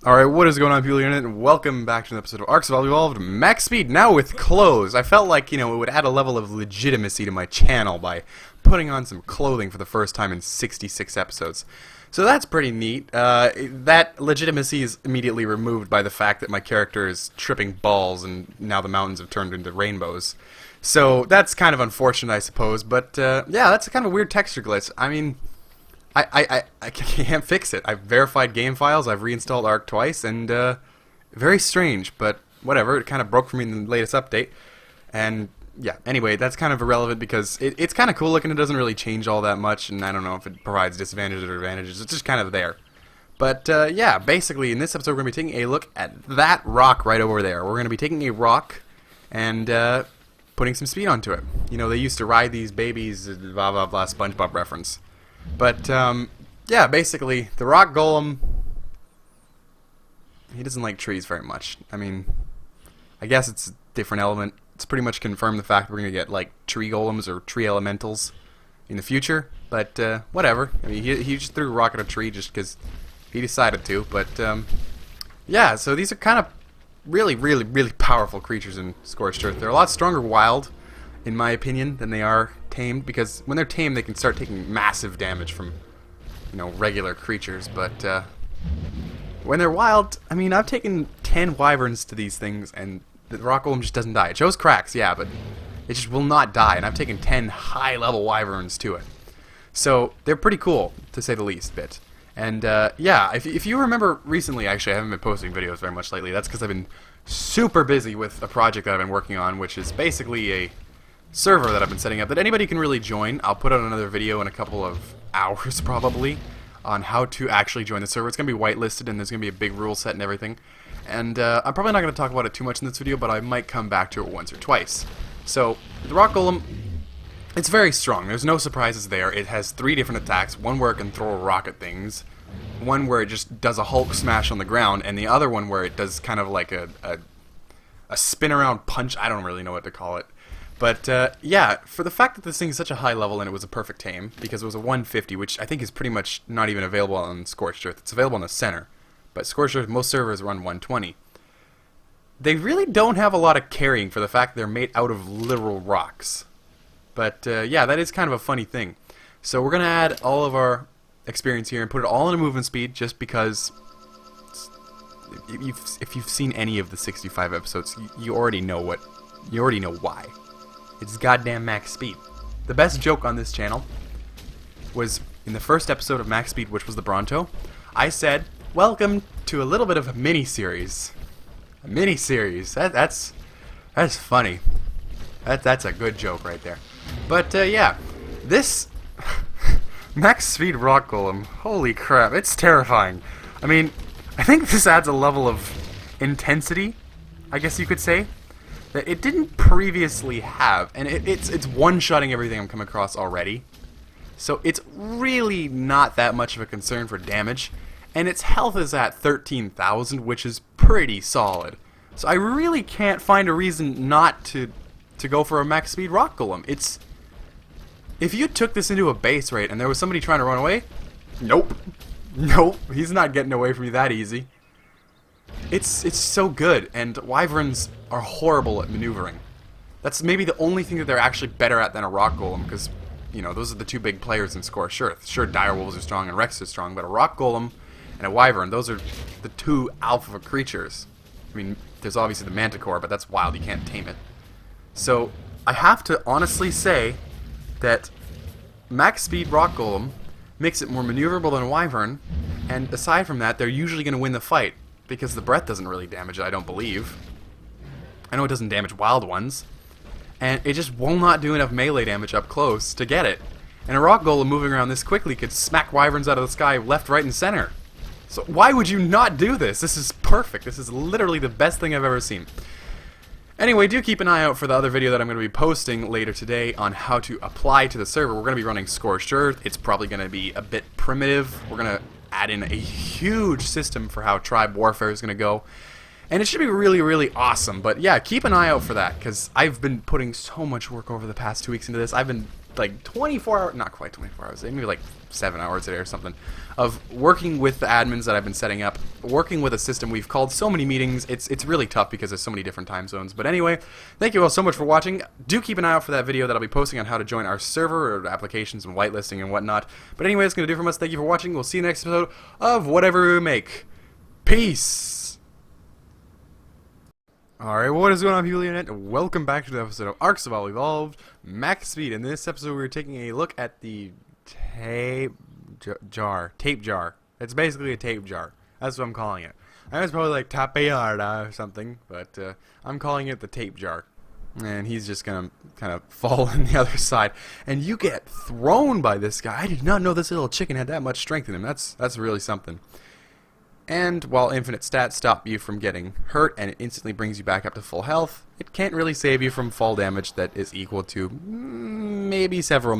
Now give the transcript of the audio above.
Alright, what is going on, people of the internet, and welcome back to an episode of Arcs of Evolved Max Speed, now with clothes. I felt like, it would add a level of legitimacy to my channel by putting on some clothing for the first time in 66 episodes. So that's pretty neat. That legitimacy is immediately removed by the fact that my character is tripping balls and now the mountains have turned into rainbows. So that's kind of unfortunate, I suppose, but yeah, that's a kind of a weird texture glitch. I mean, I can't fix it. I've verified game files, I've reinstalled Arc twice, and very strange, but whatever. It kind of broke for me in the latest update. And yeah, anyway, that's kind of irrelevant because it's kind of cool looking. It doesn't really change all that much, and I don't know if it provides disadvantages or advantages. It's just kind of there. But yeah, basically in this episode we're going to be taking a look at that rock right over there. We're going to be taking a rock and putting some speed onto it. You know, they used to ride these babies, blah blah blah, SpongeBob reference. But, yeah, basically, the RockGolem, he doesn't like trees very much. I mean, I guess it's a different element. It's pretty much confirmed the fact that we're going to get, like, tree golems or tree elementals in the future. But, whatever. I mean, he just threw a rock at a tree just because he decided to. But, yeah, so these are kind of really, really, really powerful creatures in ScorchedEarth. They're a lot stronger wild, in my opinion, than they are tamed, because when they're tamed they can start taking massive damage from, regular creatures, but when they're wild, I mean, I've taken 10 wyverns to these things and the rock golem just doesn't die. It shows cracks, yeah, but it just will not die, and I've taken 10 high level wyverns to it. So they're pretty cool, to say the least, bit. And yeah, if you remember recently, actually I haven't been posting videos very much lately. That's because I've been super busy with a project that I've been working on, which is basically a server that I've been setting up that anybody can really join. I'll put out another video in a couple of hours probably on how to actually join the server. It's going to be whitelisted and there's going to be a big rule set and everything. And I'm probably not going to talk about it too much in this video, but I might come back to it once or twice. So, the Rock Golem, it's very strong. There's no surprises there. It has 3 different attacks. One where it can throw a rock at things, one where it just does a Hulk smash on the ground, and the other one where it does kind of like a spin around punch. I don't really know what to call it. But, yeah, for the fact that this thing is such a high level and it was a perfect tame, because it was a 150, which I think is pretty much not even available on ScorchedEarth. It's available in the center. But ScorchedEarth, most servers run 120. They really don't have a lot of carrying for the fact that they're made out of literal rocks. But, yeah, that is kind of a funny thing. So we're going to add all of our experience here and put it all in a movement speed just because if you've seen any of the 65 episodes, you already know why. It's goddamn max speed. The best joke on this channel was in the first episode of Max Speed, which was the Bronto. I said, "Welcome to a little bit of a mini-series." A mini-series. That's funny. That's a good joke right there. But yeah, this Max Speed Rock Golem. Holy crap! It's terrifying. I mean, I think this adds a level of intensity, I guess you could say, that it didn't previously have, and it's one-shotting everything I'm come across already. So it's really not that much of a concern for damage, and its health is at 13,000, which is pretty solid. So I really can't find a reason not to go for a max speed rock golem. If you took this into a base rate and there was somebody trying to run away, nope, he's not getting away from you that easy. It's so good, and wyverns are horrible at maneuvering. That's maybe the only thing that they're actually better at than a rock golem, because, those are the 2 big players in ScorchedEarth. Sure, direwolves are strong and Rex is strong, but a rock golem and a wyvern, those are the 2 alpha creatures. I mean, there's obviously the manticore, but that's wild, you can't tame it. So, I have to honestly say that max speed rock golem makes it more maneuverable than a wyvern, and aside from that, they're usually going to win the fight, because the breath doesn't really damage it, I don't believe. I know it doesn't damage wild ones, and it just will not do enough melee damage up close to get it. And a rock golem moving around this quickly could smack wyverns out of the sky left, right, and center. So why would you not do this? This is perfect. This is literally the best thing I've ever seen. Anyway, do keep an eye out for the other video that I'm going to be posting later today on how to apply to the server. We're going to be running ScorchedEarth. It's probably going to be a bit primitive. We're going to add in a huge system for how tribe warfare is going to go. And it should be really, really awesome. But yeah, keep an eye out for that, because I've been putting so much work over the past 2 weeks into this. I've been like 24 hours, not quite 24 hours, maybe like 7 hours a day or something, of working with the admins that I've been setting up, working with a system. We've called so many meetings. It's really tough because there's so many different time zones. But anyway, thank you all so much for watching. Do keep an eye out for that video that I'll be posting on how to join our server or applications and whitelisting and whatnot. But anyway, that's going to do it from us. Thank you for watching. We'll see you next episode of whatever we make. Peace! Alright, what is going on, people of the internet? Welcome back to the episode of Arcs of All Evolved Max Speed. In this episode, we're taking a look at the tape jar. It's basically a tape jar. That's what I'm calling it. I know it's probably like Tapejara or something, but I'm calling it the tape jar. And he's just gonna kind of fall on the other side. And you get thrown by this guy. I did not know this little chicken had that much strength in him. That's really something. And while Infinitestats stop you from getting hurt and it instantly brings you back up to full health, it can't really save you from fall damage that is equal to maybe several